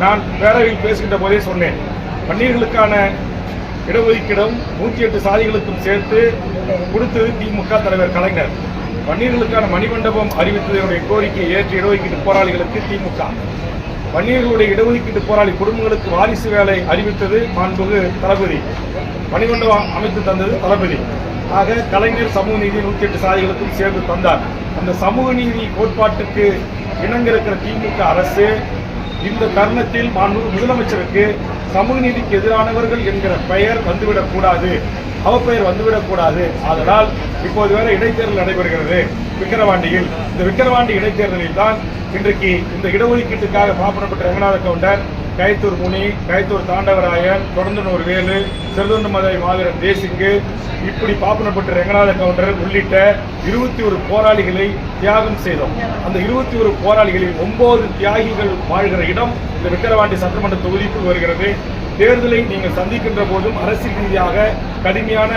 நான் பேரவையில் பேசுகின்ற போதே சொன்னேன், வன்னியர்களுக்கான இடஒதுக்கீடும் 108 சாதிகளுக்கும் சேர்த்து கொடுத்தது திமுக தலைவர் கலைஞர். வன்னியர்களுக்கான மணிமண்டபம் அறிவித்ததனுடைய கோரிக்கையை ஏற்று இடஒதுக்கீட்டு போராளிகளுக்கு திமுக. வன்னியர்களுடைய இடஒதுக்கீட்டு போராளி குடும்பங்களுக்கு வாரிசு வேலை அறிவித்தது மாண்புமிகு தளபதி. மணிமண்டபம் அமைத்து தந்தது தளபதி. ஆக கலைஞர் சமூக நீதி 108 சாதிகளுக்கும் சேர்ந்து தந்தார். அந்த சமூக நீதி கோட்பாட்டுக்கு இணங்க இருக்கிற திமுக அரசு இந்த தருணத்தில் மாண்புமிகு முதலமைச்சருக்கு சமூக நீதிக்கு எதிரானவர்கள் என்கிற பெயர் வந்துவிடக்கூடாது, அவப்பெயர் வந்துவிடக்கூடாது. அதனால் இப்போது வேற இடைத்தேர்தல் நடைபெறுகிறது விக்கிரவாண்டியில். இந்த விக்கிரவாண்டி இடைத்தேர்தலில் தான் இன்றைக்கு இந்த இடஒதுக்கீட்டுக்காக பாப்பனப்பட்ட ரங்கநாத கவுண்டர், கயத்தூர் முனி, கயத்தூர் தாண்டவராயன், தொடர்ந்தனூர் வேலு, செல்வந்த மதுரை மாவீரன் தேசிங்கு, இப்படி பாப்பனப்பட்ட ரங்கநாத கவுண்டர் உள்ளிட்ட 21 போராளிகளை தியாகம் செய்தோம். அந்த 21 போராளிகளில் 9 தியாகிகள் வாழ்கிற இடம் இந்த விக்கிரவாண்டி சட்டமன்ற தொகுதிக்குள் வருகிறது. தேர்தலை நீங்கள் சந்திக்கின்ற போதும் அரசியல் ரீதியாக கடுமையான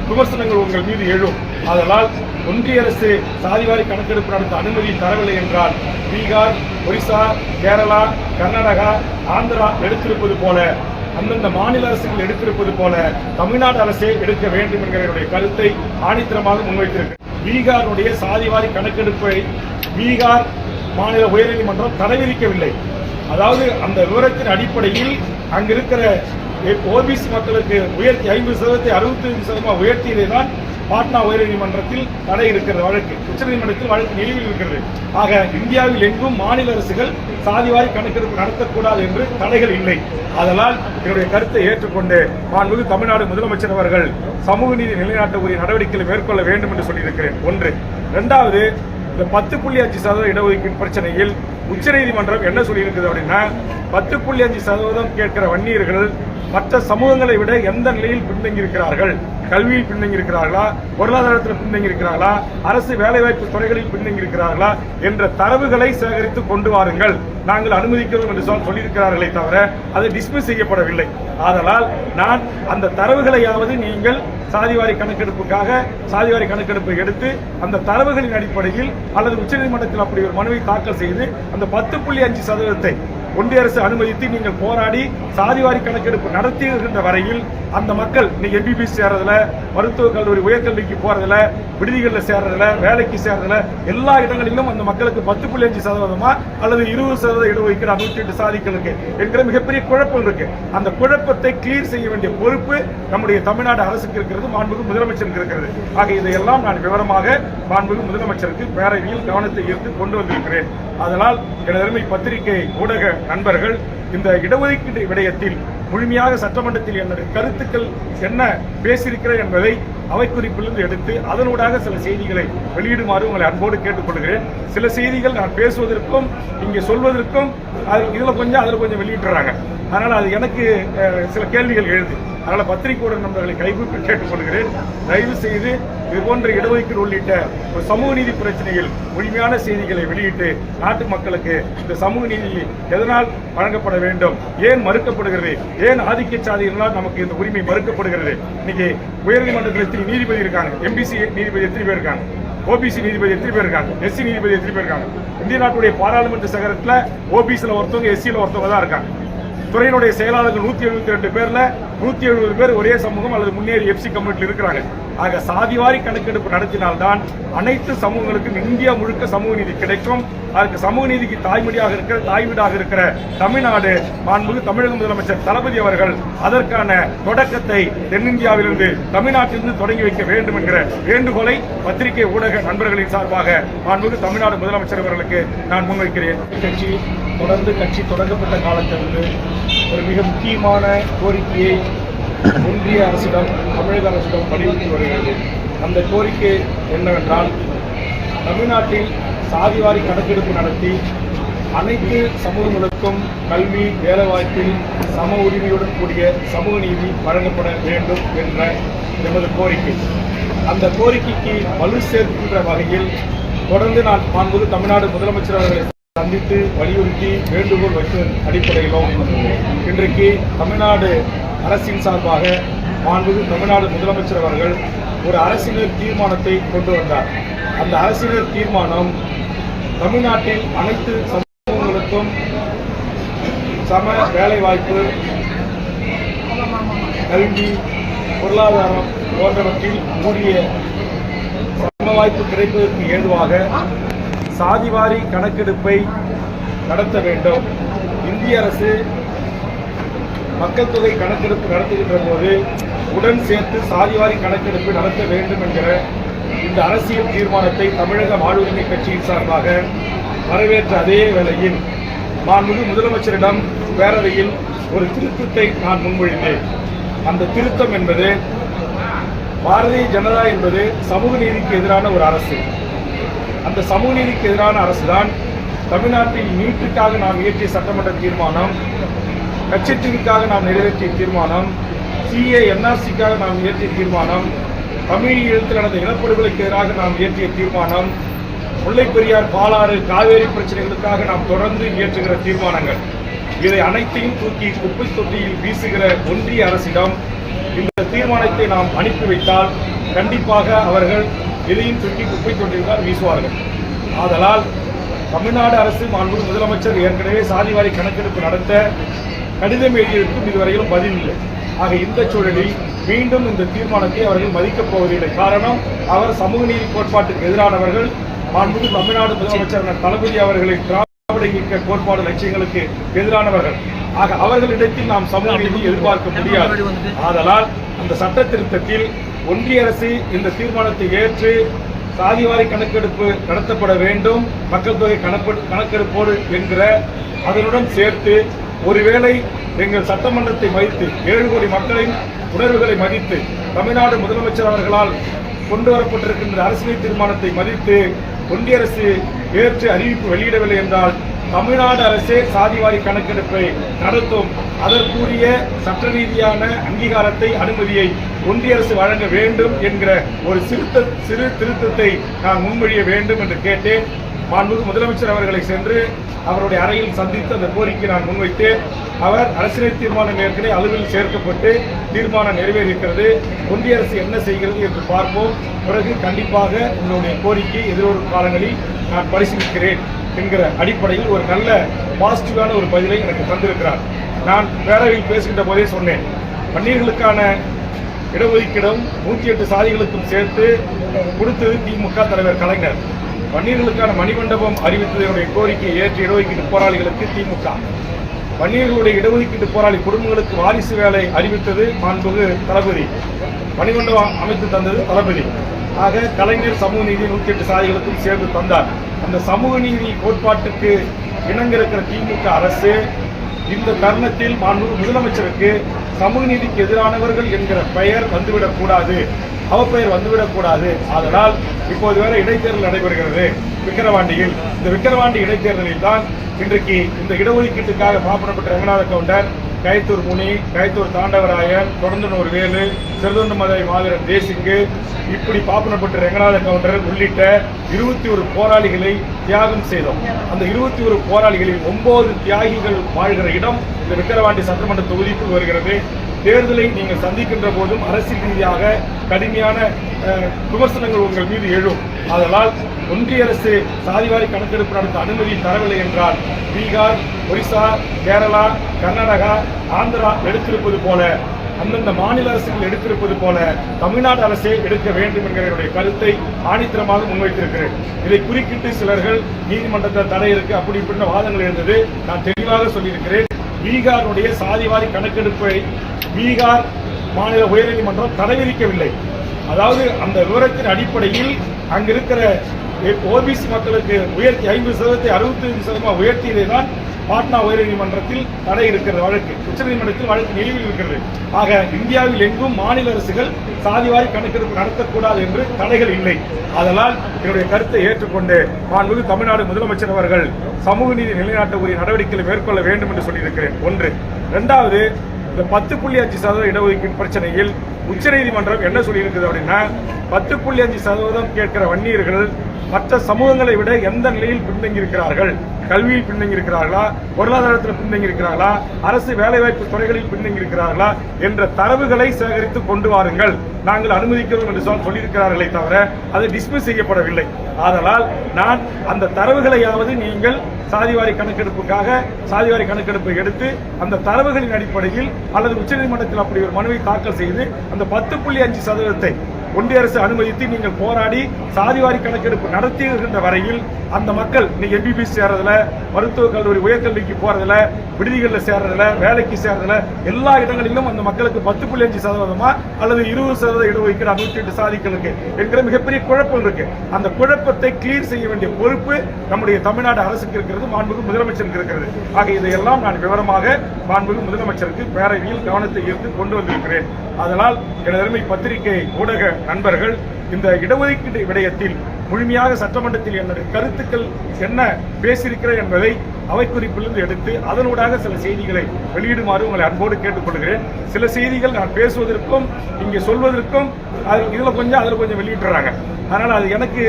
விமர்சனங்கள் உங்கள் மீது எழும். அதனால் ஒன்றிய அரசு சாதிவாரி கணக்கெடுப்பு நடத்த அனுமதி தரவில்லை என்றால் பீகார், ஒரிசா, கேரளா, கர்நாடகா, ஆந்திரா எடுத்திருப்பது போல, அந்தந்த மாநில அரசுகள் எடுத்திருப்பது போல தமிழ்நாடு அரசே எடுக்க வேண்டும் என்கிற கருத்தை ஆணித்தரமாக முன்வைத்திருக்கிறது. பீகாருடைய சாதிவாரி கணக்கெடுப்பை பீகார் மாநில உயர்நீதிமன்றம் தடை விதிக்கவில்லை. அதாவது அந்த விவரத்தின் அடிப்படையில் அங்கிருக்கிற ஓபிசி மக்களுக்கு உயர்த்தி 50% 65% உயர்த்தியதை தான் பாட்னா உயர்நீதிமன்றத்தில் தடை இருக்கிறது. வழக்கு உச்சநீதிமன்றத்தில் வழக்கு நிலுவையில் இருக்கிறது. ஆக இந்தியாவில் எங்கும் மாநில அரசுகள் சாதிவாரி கணக்கெடுப்பு நடத்தக்கூடாது என்று தடைகள் இல்லை. அதனால் என்னுடைய கருத்தை ஏற்றுக்கொண்டு மாண்புமிகு தமிழ்நாடு முதலமைச்சர் அவர்கள் சமூக நீதி நிலைநாட்ட உரிய நடவடிக்கைகளை மேற்கொள்ள வேண்டும் என்று சொல்லியிருக்கிறேன். ஒன்று. இரண்டாவது, இந்த 10.5% இடஒதுக்கீடு பிரச்சனையில் உச்சநீதிமன்றம் என்ன சொல்லியிருக்குது அப்படின்னா, 10.5% கேட்கிற வன்னியர்கள் மற்ற சமூகங்களை விட எந்த நிலையில் பின்தங்கி இருக்கிறார்கள், கல்வியில் பின்தங்கி இருக்கிறார்களா, பொருளாதாரத்தில் பின்தங்கி இருக்கிறார்களா, அரசு வேலைவாய்ப்பு துறைகளில் பின்தங்கி இருக்கிறார்களா என்ற தரவுகளை சேகரித்து கொண்டு வாருங்கள், நாங்கள் அனுமதிக்கிறோம் என்று சொல்லியிருக்கிறார்களே தவிர அது டிஸ்மிஸ் செய்யப்படவில்லை. ஆதலால் நான் அந்த தரவுகளையாவது நீங்கள் சாதிவாரி கணக்கெடுப்புக்காக சாதிவாரி கணக்கெடுப்பை எடுத்து அந்த தரவுகளின் அடிப்படையில் அல்லது உச்சநீதிமன்றத்தில் அப்படி ஒரு மனுவை தாக்கல் செய்து அந்த 10.5% ஒன்றிய அரசு அனுமதித்து நீங்கள் போராடி சாதிவாரி கணக்கெடுப்பு நடத்துகின்ற வரையில் அந்த மக்கள் இன்னைக்கு எம்பிபிஎஸ் சேர்றதுல, மருத்துவக் கல்லூரி உயர்கல்விக்கு போறதுல, விடுதிகளில் சேர்றதுல, வேலைக்கு சேர்றதுல எல்லா இடங்களிலும் அந்த மக்களுக்கு 10.5% அல்லது 20% இடஒதுக்கீடு 108 சாதிகளுக்கு என்கிற மிகப்பெரிய குழப்பம் இருக்கு. அந்த குழப்பத்தை கிளியர் செய்ய வேண்டிய பொறுப்பு நம்முடைய தமிழ்நாடு அரசுக்கு இருக்கிறது, மாண்புமிகு முதலமைச்சருக்கு இருக்கிறது. ஆக இதையெல்லாம் நான் விவரமாக மாண்புமிகு முதலமைச்சருக்கு பேரவையில் கவனத்தை ஈர்த்து கொண்டு வந்திருக்கிறேன். அதனால் எனது பத்திரிகை ஊடக நண்பர்கள் இந்த இடஒதுக்கீடு விடயத்தில் முழுமையாக சட்டமன்றத்தில் என்னுடைய கருத்துக்கள் என்ன பேசியிருக்கிறேன் என்பதை அவை குறிப்பிலிருந்து எடுத்து அதனூடாக சில செய்திகளை வெளியிடுமாறு உங்களை அன்போடு கேட்டுக்கொள்கிறேன். சில செய்திகள் நான் பேசுவதற்கும் இங்கே சொல்வதற்கும் இதுல கொஞ்சம் அதுல கொஞ்சம் வெளியிட்டுறாங்க. அதனால அது எனக்கு சில கேள்விகள் எழுது. அதனால பத்திரிகை ஊடக நண்பர்களை கைகூப்பி கேட்டுக்கொள்கிறேன். தயவு செய்து இது போன்ற இடஒதுக்கீடு உள்ளிட்ட ஒரு சமூக நீதி பிரச்சனையில் முழுமையான செய்திகளை வெளியிட்டு நாட்டு மக்களுக்கு இந்த சமூக நீதி எதனால் வழங்கப்பட வேண்டும், ஏன் மறுக்கப்படுகிறது, ஏன் ஆதிக்க சாதிகளால் நமக்கு இந்த உரிமை மறுக்கப்படுகிறது. இன்னைக்கு உயர்நீதிமன்றத்தில் எத்தனை நீதிபதி இருக்காங்க, எம்பிசி நீதிபதி எத்தனை பேர் இருக்காங்க, ஓபிசி நீதிபதி எத்தனை பேர் இருக்காங்க, எஸ்சி நீதிபதி எத்தனை பேர் இருக்காங்க. இந்திய நாட்டுடைய பாராளுமன்ற சகரத்தில் ஓபிசியில் ஒருத்தவங்க, எஸ்சியில் ஒருத்தவங்க தான் இருக்காங்க. துறையினுடைய செயலாளர்கள் 172 பேர்ல 170 பேர் ஒரே சமூகம் அல்லது முன்னேறி எஃப்சி கம்யூனிட்டியில் இருக்கிறாங்க. ஆக சாதிவாரி கணக்கெடுப்பு நடத்தினால்தான் அனைத்து சமூகங்களுக்கும் இந்தியா முழுக்க சமூக நீதி கிடைக்கும். அதுக்கு சமூக நீதிக்கு தாய்மொழியாக இருக்கிற தாய்வீடாக இருக்கிற தமிழ்நாடு மாண்புமிகு தமிழக முதலமைச்சர் தளபதி அவர்கள் அதற்கான தொடக்கத்தை தென்னிந்தியாவிலிருந்து தமிழ்நாட்டிலிருந்து தொடங்கி வைக்க வேண்டும் என்கிற வேண்டுகோளை பத்திரிகை ஊடக நண்பர்களின் சார்பாக மாண்புமிகு தமிழ்நாடு முதலமைச்சர் அவர்களுக்கு நான் முன்வைக்கிறேன். கட்சி தொடர்ந்து கட்சி தொடங்கப்பட்ட காலத்திலிருந்து ஒரு மிக முக்கியமான கோரிக்கையை ஒன்றிய அரசிடம் தமிழக அரசிடம் வலியுறுத்தி வருகிறது. அந்த கோரிக்கை என்னவென்றால், தமிழ்நாட்டில் சாதிவாரி கணக்கெடுப்பு நடத்தி அனைத்து சமூகங்களுக்கும் கல்வி, வேலைவாய்ப்பில் சம உரிமையுடன் கூடிய சமூக நீதி வழங்கப்பட வேண்டும் என்ற எமது கோரிக்கை. அந்த கோரிக்கைக்கு வலு சேர்க்கின்ற வகையில் தொடர்ந்து நான் மாண்புமிகு தமிழ்நாடு முதலமைச்சர் அவர்களை சந்தித்து வலியுறுத்தி வேண்டுகோள் வைத்ததன் அடிப்படையிலும் இன்றைக்கு தமிழ்நாடு அரசின் சார்பாக மாண்புமிகு தமிழ்நாடு முதலமைச்சர் அவர்கள் ஒரு அரசியல் தீர்மானத்தை கொண்டு வந்தார். அந்த அரசியல் தீர்மானம் தமிழ்நாட்டில் அனைத்து சமூகங்களுக்கும் சம வேலைவாய்ப்பு, கல்வி, பொருளாதாரம் போன்றவற்றில் கூடிய சம வாய்ப்பு கிடைப்பதற்கு ஏதுவாக சாதிவாரி கணக்கெடுப்பை நடத்த வேண்டும். இந்திய அரசு மக்கள் தொகை கணக்கெடுப்பு நடத்துகின்ற போது உடன் சேர்த்து சாதிவாரி கணக்கெடுப்பு நடத்த வேண்டும் என்கிற இந்த அரசியல் தீர்மானத்தை தமிழக வாழ்வுரிமை கட்சியின் சார்பாக வரவேற்ற அதே வேளையில் மாண்புமிகு முதலமைச்சரிடம் பேரவையில் ஒரு திருத்தத்தை நான் முன்மொழிந்தேன். அந்த திருத்தம் என்பது, பாரதிய ஜனதா என்பது சமூக நீதிக்கு எதிரான ஒரு அரசு. அந்த சமூக நீதிக்கு எதிரான அரசுதான் தமிழ்நாட்டில் நீட்டுக்காக நாம் இயற்றிய சட்டமன்ற தீர்மானம், கட்சித்தீவுக்காக நாம் நிறைவேற்றிய தீர்மானம், சிஏ என்ஆர்சிக்காக நாம் இயற்றிய தீர்மானம், தமிழ் ஈழத்தில் நடந்த இனப்படுகொலைக்கு எதிராக நாம் இயற்றிய தீர்மானம், முல்லைப் பெரியார் பாலாறு காவேரி பிரச்சனைகளுக்காக நாம் தொடர்ந்து இயற்றுகிற தீர்மானங்கள், இதை அனைத்தையும் தூக்கி குப்பை தொட்டியில் வீசுகிற ஒன்றிய அரசிடம் இந்த தீர்மானத்தை நாம் அனுப்பி வைத்தால் கண்டிப்பாக அவர்கள் இதையும் தூக்கி குப்பை தொட்டியில் தான் வீசுவார்கள். ஆதலால் தமிழ்நாடு அரசு மாண்புமிகு முதலமைச்சர் ஏற்கனவே சாதிவாரி கணக்கெடுப்பு நடத்த கடிதம் எழுதியிருக்கும் இதுவரையிலும் பதில் இல்லை. ஆக இந்த சூழலில் மீண்டும் இந்த தீர்மானத்தை அவர்கள் மதிக்கப் போவதில்லை. காரணம், அவர் சமூக நீதி கோட்பாட்டுக்கு எதிரானவர்கள். மாண்புமிகு தமிழ்நாடு முதலமைச்சர் தளபதி அவர்களின் திராவிட இயக்க கோட்பாடு லட்சியங்களுக்கு எதிரானவர்கள். ஆக அவர்களிடத்தில் நாம் சமூக நீதி எதிர்பார்க்க முடியாது. ஆதலால் அந்த சட்ட திருத்தத்தில் ஒன்றிய அரசு இந்த தீர்மானத்தை ஏற்று சாதிவாரி கணக்கெடுப்பு நடத்தப்பட வேண்டும், மக்கள் தொகை கணக்கெடுப்போடு என்கிற அதனுடன் சேர்த்து ஒருவேளை எங்கள் சட்டமன்றத்தை மதித்து 7 கோடி மக்களின் உணர்வுகளை மதித்து தமிழ்நாடு முதலமைச்சர் அவர்களால் கொண்டு வரப்பட்டிருக்கின்ற அரசியல் தீர்மானத்தை மதித்து ஒன்றிய அரசு ஏற்று அறிவிப்பு வெளியிடவில்லை என்றால் தமிழ்நாடு அரசே சாதிவாரி கணக்கெடுப்பை நடத்தும். அதற்குரிய சட்ட ரீதியான அங்கீகாரத்தை, அனுமதியை ஒன்றிய அரசு வழங்க வேண்டும் என்கிற ஒரு சிறு திருத்தத்தை நான் முன்மொழிய வேண்டும் என்று கேட்டேன். மாண்புமிகு முதலமைச்சர் அவர்களை சென்று அவருடைய அறையில் சந்தித்து அந்த கோரிக்கை நான் முன்வைத்தேன். அவர் அரசியல் தீர்மானம் ஏற்கனவே அளவில் சேர்க்கப்பட்டு தீர்மானம் நிறைவேறியிருக்கிறது. ஒன்றிய அரசு என்ன செய்கிறது என்று பார்ப்போம். பிறகு கண்டிப்பாக உங்களுடைய கோரிக்கை எதிர்வரும் காலங்களில் நான் பரிசீலிக்கிறேன் என்கிற அடிப்படையில் ஒரு நல்ல பாசிட்டிவான ஒரு பதிலை எனக்கு தந்திருக்கிறார். நான் பேரவையில் பேசுகின்ற போதே சொன்னேன், வன்னியர்களுக்கான இடஒதுக்கீடும் 108 சாதிகளுக்கும் சேர்த்து கொடுத்தது திமுக தலைவர் கலைஞர். வன்னியர்களுக்கான மணிமண்டபம் அறிவித்ததனுடைய கோரிக்கையை ஏற்ற இடஒதுக்கீட்டு போராளிகளுக்கு திமுக, வன்னியர்களுடைய இடஒதுக்கீட்டு போராளி குடும்பங்களுக்கு வாரிசு வேலை அறிவித்தது மாண்புமிகு தளபதி, மணிமண்டபம் அமைத்து தந்தது தளபதி. ஆக கலைஞர் சமூக நீதி 108 சாதிகளுக்கும் சேர்ந்து தந்தார். அந்த சமூக நீதி கோட்பாட்டுக்கு இணங்க இருக்கிற திமுக அரசு இந்த தருணத்தில் மாண்புமிகு முதலமைச்சருக்கு சமூக நீதிக்கு எதிரானவர்கள் என்கிற பெயர் வந்துவிடக்கூடாது, அவப்பெயர் வந்துவிடக்கூடாது. அதனால் இப்போது வேற இடைத்தேர்தல் நடைபெறுகிறது விக்கிரவாண்டியில். இந்த விக்கிரவாண்டி இடைத்தேர்தலில் தான் இன்றைக்கு இந்த இடஒதுக்கீட்டுக்காக பாப்பனப்பட்ட ரங்கநாத கவுண்டர், கயத்தூர் முனி, கயத்தூர் தாண்டவராயன், தொடர்ந்தனூர் வேலு, செல்வந்தமதை மாவீரன் தேசிங்கு, இப்படி பாப்பனப்பட்ட ரங்கநாத கவுண்டர் உள்ளிட்ட 21 போராளிகளை தியாகம் செய்தோம். அந்த 21 போராளிகளில் 9 தியாகிகள் வாழ்கிற இடம் இந்த விக்கிரவாண்டி சட்டமன்ற தொகுதிக்குள் வருகிறது. தேர்தலை நீங்கள் சந்திக்கின்ற போதும் அரசியல் ரீதியாக கடுமையான விமர்சனங்கள் உங்கள் மீது எழும். அதனால் ஒன்றிய அரசு சாதிவாரி கணக்கெடுப்பு நடத்த அனுமதி தரவில்லை என்றால் பீகார், ஒரிசா, கேரளா, கர்நாடகா, ஆந்திரா எடுத்திருப்பது போல, அந்தந்த மாநில அரசுகள் எடுத்திருப்பது போல தமிழ்நாடு அரசே எடுக்க வேண்டும் என்கிற என்னுடைய கருத்தை ஆணித்தரமாக முன்வைத்திருக்கிறேன். இதை குறுக்கிட்டு சிலர்கள் நீதிமன்றத்தில் தடை இருக்கு அப்படி இப்படின வாதங்கள் இருந்தது. நான் தெளிவாக சொல்லியிருக்கிறேன், பீகாருடைய சாதிவாரி கணக்கெடுப்பை பீகார் மாநில உயர்நீதிமன்றம் தடை விதிக்கவில்லை. அதாவது அந்த விவரத்தின் அடிப்படையில் அங்கிருக்கிற ஓபிசி மக்களுக்கு உயர்த்தி 50% 65% உயர்த்தியதை தான் பாட்னா உயர்நீதிமன்றத்தில் தடை இருக்கிறது. வழக்கு உச்சநீதிமன்றத்தில் வழக்கு நிலுவையில் இருக்கிறது. ஆக இந்தியாவில் எங்கும் மாநில அரசுகள் சாதிவாரி கணக்கெடுப்பு நடத்தக்கூடாது என்று தடைகள் இல்லை. அதனால் என்னுடைய கருத்தை ஏற்றுக்கொண்டு மாண்புமிகு தமிழ்நாடு முதலமைச்சர் அவர்கள் சமூக நீதி நிலைநாட்டக்கூடிய நடவடிக்கைகளை மேற்கொள்ள வேண்டும் என்று சொல்லியிருக்கிறேன். ஒன்று. இரண்டாவது, இந்த 10.5% இடஒதுக்கீடு பிரச்சனையில் உச்சநீதிமன்றம் என்ன சொல்லியிருக்குது அப்படின்னா, 10.5% கேட்கிற வன்னியர்கள் மற்ற சமூகங்களை விட எந்த நிலையில் பின்தங்கி இருக்கிறார்கள், கல்வியில் பின்தங்கி இருக்கிறார்களா, பொருளாதாரத்தில் பின்தங்கி இருக்கிறார்களா, அரசு வேலைவாய்ப்பு துறைகளில் பின்தங்கி இருக்கிறார்களா என்ற தரவுகளை சேகரித்து கொண்டு வாருங்கள், நாங்கள் அனுமதிக்கிறோம் என்று சொல்லியிருக்கிறார்களே தவிர அது டிஸ்மிஸ் செய்யப்படவில்லை. ஆதலால் நான் அந்த தரவுகளையாவது நீங்கள் சாதிவாரி கணக்கெடுப்புக்காக சாதிவாரி கணக்கெடுப்பை எடுத்து அந்த தரவுகளின் அடிப்படையில் அல்லது உச்சநீதிமன்றத்தில் அப்படி ஒரு மனுவை தாக்கல் செய்து அந்த 10.5% ஒன்றிய அரசு அனுமதித்து நீங்கள் போராடி சாதிவாரி கணக்கெடுப்பு நடத்துகின்ற வரையில் அந்த மக்கள் இன்னைக்கு எம்பிபிஎஸ் சேர்றதுல, மருத்துவக் கல்லூரி உயர்கல்விக்கு போறதுல, விடுதிகளில் சேர்றதுல, வேலைக்கு சேர்றதுல எல்லா இடங்களிலும் அந்த மக்களுக்கு 10.5% அல்லது 20% இடஒதுக்கீடு 108 சாதிகளுக்கு என்கிற மிகப்பெரிய குழப்பம் இருக்கு. அந்த குழப்பத்தை கிளியர் செய்ய வேண்டிய பொறுப்பு நம்முடைய தமிழ்நாடு அரசுக்கு இருக்கிறது, மாண்புமிகு முதலமைச்சருக்கு இருக்கிறது. ஆக இதையெல்லாம் நான் விவரமாக மாண்புமிகு முதலமைச்சருக்கு பேரவையில் கவனத்தை ஈர்த்து கொண்டு வந்திருக்கிறேன். அதனால் எனது பத்திரிகை ஊடக நண்பர்கள் இந்த இடஒதுக்கீடு விடயத்தில் முழுமையாக சட்டமன்றத்தில் என்னுடைய கருத்துக்கள் என்ன பேசியிருக்கிறேன் என்பதை அவை குறிப்பிலிருந்து எடுத்து அதனூடாக சில செய்திகளை வெளியிடுமாறு உங்களை அன்போடு கேட்டுக்கொள்கிறேன். சில செய்திகள் நான் பேசுவதற்கும் இங்கே சொல்வதற்கும் இதுல கொஞ்சம் அதுல கொஞ்சம் வெளியிட்டுறாங்க. அதனால அது எனக்கு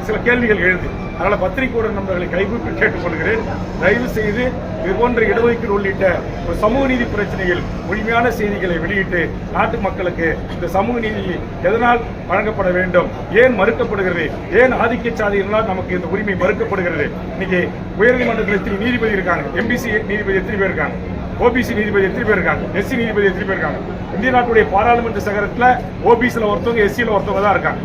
சில கேள்விகள் எழுது. அதனால பத்திரிகை ஊடக நண்பர்களை கைகூப்பி கேட்டுக்கொள்கிறேன். தயவு செய்து இது போன்ற இடஒதுக்கீடு உள்ளிட்ட ஒரு சமூக நீதி பிரச்சனையில் முழுமையான செய்திகளை வெளியிட்டு நாட்டு மக்களுக்கு இந்த சமூக நீதி எதனால் வழங்கப்பட வேண்டும், ஏன் மறுக்கப்படுகிறது, ஏன் ஆதிக்க சாதியினால் நமக்கு இந்த உரிமை மறுக்கப்படுகிறது. இன்னைக்கு உயர்நீதிமன்றத்தில் எத்தனை நீதிபதி இருக்காங்க, எம்பிசி நீதிபதி எத்தனை பேர் இருக்காங்க, ஓபிசி நீதிபதி எத்தனை பேர் இருக்காங்க, எஸ்சி நீதிபதி எத்தனை பேர் இருக்காங்க. இந்திய நாட்டுடைய பாராளுமன்ற சகரத்தில் ஓபிசியில் ஒருத்தவங்க, எஸ்சியில் ஒருத்தவங்க தான் இருக்காங்க.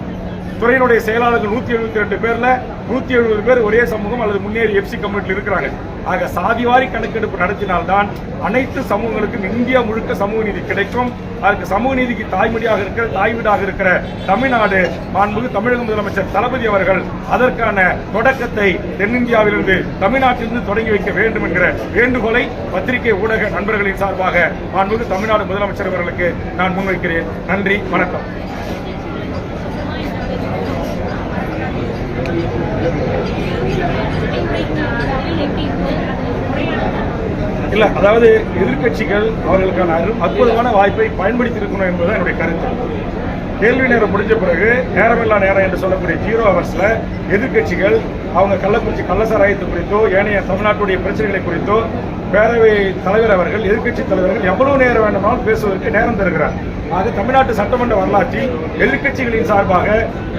துறையினுடைய செயலாளர்கள் 172 பேர்ல 170 பேர் ஒரே சமூகம் அல்லது முன்னேறி எஃப்சி கம்யூனிட்டியில் இருக்கிறாங்க. ஆக சாதிவாரி கணக்கெடுப்பு நடத்தினால்தான் அனைத்து சமூகங்களுக்கும் இந்தியா முழுக்க சமூக நீதி கிடைக்கும். அதுக்கு சமூக நீதிக்கு தாய்மொழியாக இருக்கிற தாய்வீடாக இருக்கிற தமிழ்நாடு மாண்புமிகு தமிழக முதலமைச்சர் தளபதி அவர்கள் அதற்கான தொடக்கத்தை தென்னிந்தியாவிலிருந்து தமிழ்நாட்டிலிருந்து தொடங்கி வைக்க வேண்டும் என்கிற வேண்டுகோளை பத்திரிகை ஊடக நண்பர்களின் சார்பாக மாண்புமிகு தமிழ்நாடு முதலமைச்சர் அவர்களுக்கு நான் முன்வைக்கிறேன். நன்றி, வணக்கம். இல்ல, அதாவது எதிர்கட்சிகள் அவர்களுக்கான அற்புதமான வாய்ப்பை பயன்படுத்தி இருக்கணும் என்பதுதான் என்னுடைய கருத்து. கேள்வி நேரம் முடிஞ்ச பிறகு நேரமில்லா நேரம் என்று சொல்லக்கூடிய 0 ஹவர்ஸ்ல எதிர்கட்சிகள் அவங்க கள்ளக்குறிச்சி கள்ளசாராயத்தை குறித்தோ ஏனைய தமிழ்நாட்டுடைய பிரச்சனைகளை குறித்தோ பேரவை தலைவர் அவர்கள், எதிர்கட்சி தலைவர்கள் எவ்வளவு நேரம் வேண்டுமானால் பேசுவதற்கு நேரம் தருகிறார். ஆக தமிழ்நாட்டு சட்டமன்ற வரலாற்றில் எதிர்கட்சிகளின் சார்பாக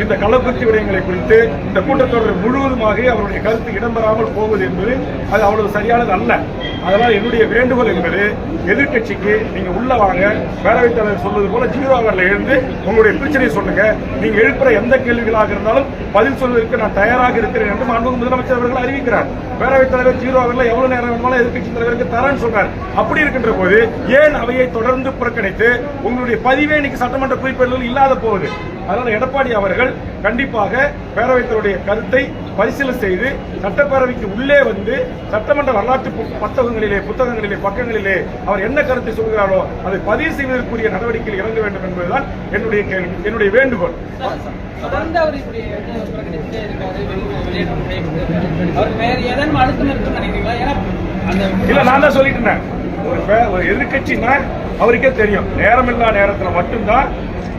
இந்த கள்ளக்குறிச்சி விடயங்களை குறித்து இந்த கூட்டத்தொடர் முழுவதுமாக அவருடைய கருத்து இடம்பெறாமல் போவது என்பது அது அவ்வளவு சரியானது அல்ல. அதனால் என்னுடைய வேண்டுகோள் என்பது எதிர்கட்சிக்கு நீங்க உள்ள வாங்க, பேரவைத் தலைவர் சொல்வது போல 0 ஹவர்ல எழுந்து உங்களுடைய பிரச்சனையை சொல்லுங்க, நீங்க எழுப்புற எந்த கேள்விகளாக இருந்தாலும் பதில் சொல்வதற்கு நான் தயாராக இருக்கிறேன் என்று மாண்புமிகு முதலமைச்சர் அவர்கள் அறிவிக்கிறார். பேரவைத் தலைவர் 0 ஹவர்ல எவ்வளவு நேரம் வேணுமாலும் எதிர்கட்சி தலைவருக்கு தரேன்னு சொல்றார். அப்படி இருக்கின்ற போது ஏன் அவையை தொடர்ந்து புறக்கணித்து உங்களுடைய பதிவே இன்னைக்கு சட்டமன்ற குறிப்பிடர்கள் இல்லாத போகுது. அதனால எடப்பாடி அவர்கள் கண்டிப்பாக பேரவைத்தருடைய கருத்தை பரிசீலனை செய்து சட்டப்பேரவைக்கு உள்ளே வந்து சட்டமன்ற வரலாற்று புத்தகங்களிலே பக்கங்களிலே அவர் என்ன கருத்தை சொல்கிறாரோ அதை பதிவு செய்வதற்குரிய நடவடிக்கையில் இறங்க வேண்டும் என்பதுதான் என்னுடைய கேள்வி, என்னுடைய வேண்டுகோள். இல்ல, நான் தான் சொல்லிட்டு ஒரு எதிர்கட்சின்னா அவருக்கே தெரியும் நேரமில்லா நேரத்தில் மட்டும்தான்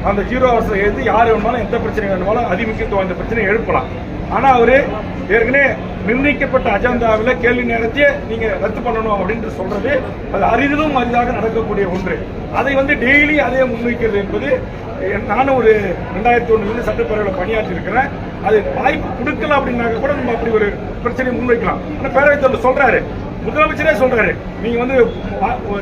அந்த 0 ஹவர்ஸ்ல எழுந்து யார் வேணுமாலும் எந்த பிரச்சனை வேணுமாலும் அதிமுக்கியத்துவம் அந்த பிரச்சனையை எழுப்பலாம். ஆனா அவரு ஏற்கனவே நிர்ணயிக்கப்பட்ட அஜெண்டாவில் கேள்வி நேரத்தையே நீங்க ரத்து பண்ணணும் அப்படின்னு சொல்றது அது அரிதிலும் அரிதாக நடக்கக்கூடிய ஒன்று. அதை டெய்லி அதே முன்வைக்கிறது என்பது நானும் ஒரு 2001 சட்டப்பேரவையில் பணியாற்றி இருக்கிறேன். அது வாய்ப்பு கொடுக்கலாம் அப்படின்னாக்க கூட நம்ம அப்படி ஒரு பிரச்சனையை முன்வைக்கலாம். ஆனா பேரவைத் தலைவர் சொல்றாரு, முதலமைச்சரே சொல்றாரு, நீங்க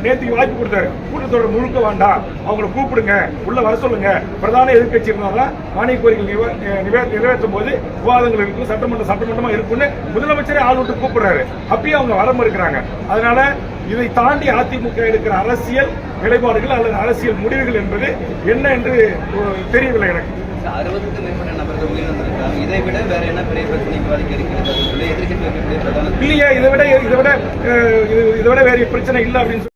நேற்றுக்கு வாய்ப்பு கொடுத்தாரு, கூட்டத்தொடர் முழுக்க வேண்டாம், அவங்களை கூப்பிடுங்க, உள்ள வர சொல்லுங்க, பிரதான எதிர்கட்சி இருந்தாலும் மானிய கோரிக்கை நிறைவேற்றும் போது விவாதங்கள் இருக்கும், சட்டமன்றமா இருக்கும்னு முதலமைச்சரே ஆள் விட்டு கூப்பிடுறாரு. அப்பயும் அவங்க வர மறுக்கிறாங்க. அதனால இதை தாண்டி அதிமுக எடுக்கிற அரசியல் நிலைப்பாடுகள் அல்லது அரசியல் முடிவுகள் என்பது என்ன என்று தெரியவில்லை எனக்கு. 60க்கும் மேற்பட்ட நபர்கள் உயிரிழந்திருக்கிறாங்க. இதை விட வேற என்ன பெரிய பிரச்சனைக்கு வாதிக்க இருக்கிறது? எதிர்கட்சி இல்லையா, இதை விட வேற பிரச்சனை இல்லை அப்படின்னு